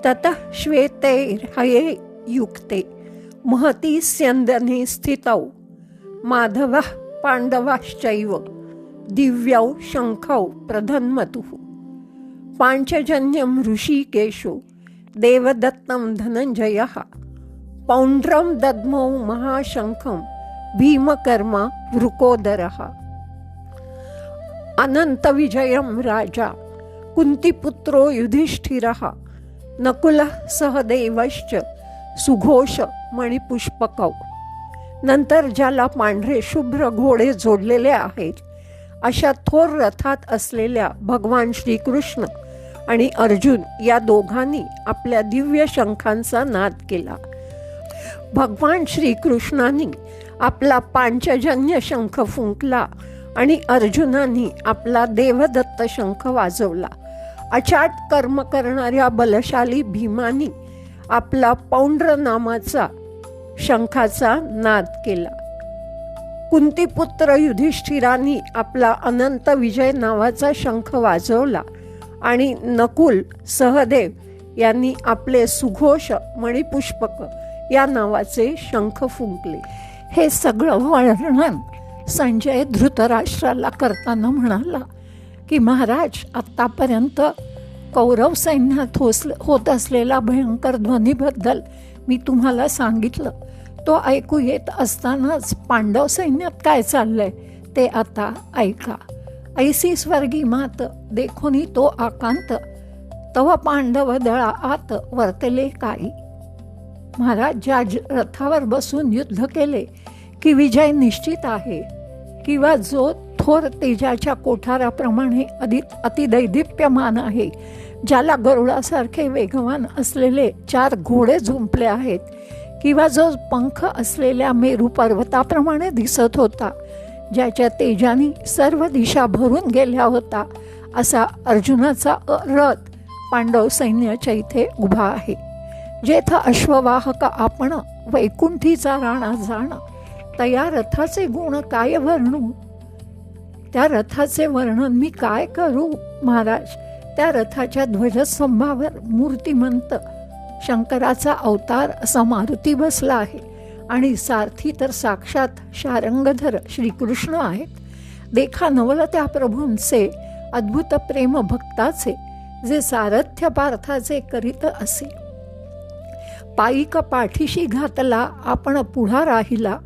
ततः श्वेतैर्हये युक्ते महती स्यन्दने स्थितौ माधवः पाण्डवाश्चैव दिव्यौ शङ्खौ प्रधन्मतुः। पाञ्चजन्यं ऋषिकेशो देवदत्तं धनञ्जयः पौण्ड्रं दद्मौ महाशङ्खं भीमकर्मा वृकोदरः। अनन्तविजयं राजा कुन्तीपुत्रो युधिष्ठिरः नकुलः सहदेवश्च सुघोष मणिपुष्पकौ। नंतर ज्याला पांढरे शुभ्र घोडे जोडलेले आहेत अशा थोर रथात असलेल्या भगवान श्रीकृष्ण आणि अर्जुन या दोघांनी आपल्या दिव्य शंखांचा नाद केला। भगवान श्रीकृष्णांनी आपला पांचजन्य शंख फुंकला आणि अर्जुनांनी आपला देवदत्त शंख वाजवला। अचाट कर्म करणाऱ्या बलशाली भीमानी आपला पौंड्र नामाचा शंखाचा नाद केला। कुंतीपुत्र युधिष्ठिरांनी आपला अनंत विजय नावाचा शंख वाजवला आणि नकुल सहदेव यांनी आपले सुघोष मणिपुष्पक या नावाचे शंख फुंकले। हे सगळं वर्णन संजय धृतराष्ट्राला करताना म्हणाला की महाराज, आत्तापर्यंत कौरव सैन्यात होत असलेला भयंकर ध्वनीबद्दल मी तुम्हाला सांगितलं। तो ऐकू येत असतानाच पांडव सैन्यात काय चाललंय ते आता ऐका। ऐसी स्वर्गी मात देखोनी तो आकांत तव पांडव दळा आत वर्तले काही। महाराज, ज्या रथावर बसून युद्ध केले की विजय निश्चित आहे, किंवा जो थोर तेजाच्या कोठाराप्रमाणे अतिदैदिप्यमान आहे, ज्याला गरुडासारखे वेगवान असलेले 4 घोडे झुंपले आहेत, किंवा जो पंख असलेल्या मेरू पर्वताप्रमाणे दिसत होता, ज्याच्या तेजाने सर्व दिशा भरून गेल्या होता, असा अर्जुनाचा रथ पांडव सैन्याच्या इथे उभा आहे। जेथ अश्ववाहक आपण वैकुंठीचा राणा जाण, तया रथाचे गुण काय वर्णू। त्या रथाचे वर्णन मी काय करू महाराज। त्या रथाच्या ध्वजस्तंभावर मूर्तिमंत शंकराचा अवतार असा मारुती बसला आहे आणि सारथी तर साक्षात शारंगधर श्रीकृष्ण आहेत। देखा नवल त्या प्रभूंचे अद्भुत प्रेम भक्ताचे, जे सारथ्य पार्थाचे करीत असे। पायिक पाठीशी घातला आपण पुढा राहिला,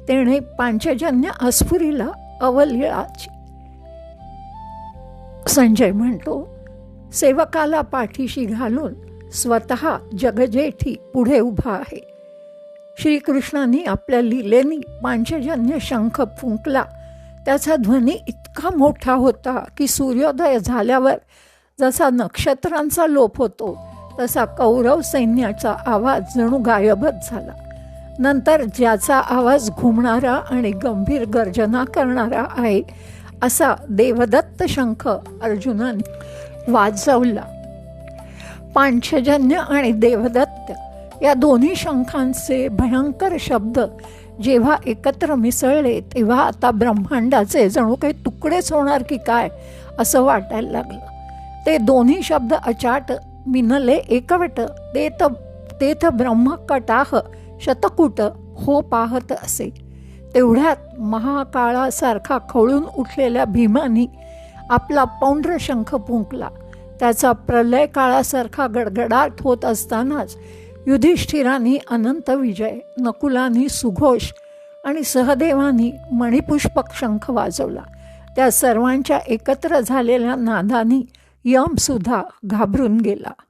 तेणे पांचजन्य अस्फुरिला अवलीळाची। संजय म्हणतो, सेवकाला पाठीशी घालून स्वतः जगजेठी पुढे उभा आहे। श्रीकृष्णांनी आपल्या लीलेनी पांचजन्य शंख फुंकला। त्याचा ध्वनी इतका मोठा होता की सूर्योदय झाल्यावर जसा नक्षत्रांचा लोप होतो तसा कौरव सैन्याचा आवाज जणू गायबच झाला। नंतर ज्याचा आवाज घुमणारा आणि गंभीर गर्जना करणारा आहे असा देवदत्त शंख अर्जुनाने वाजवला। पांचजन्य आणि देवदत्त या दोन्ही शंखांचे भयंकर शब्द जेव्हा एकत्र मिसळले तेव्हा आता ब्रह्मांडाचे जणू काही तुकडेच होणार की काय असं वाटायला लागलं। ते दोन्ही शब्द अचाट मिनले एकवट तेथ ब्रह्मकटाह शतकुट हो पाहत असे। तेवढ्यात महाकाळासारखा खवळून उठलेल्या भीमानी आपला पौंड्र शंख फुंकला। त्याचा प्रलय काळासारखा गडगडाट होत असतानाच युधिष्ठिरांनी अनंत विजय, नकुलांनी सुघोष आणि सहदेवांनी मणिपुष्पक शंख वाजवला। त्या सर्वांच्या एकत्र झालेल्या नादानी यमसुद्धा घाबरून गेला।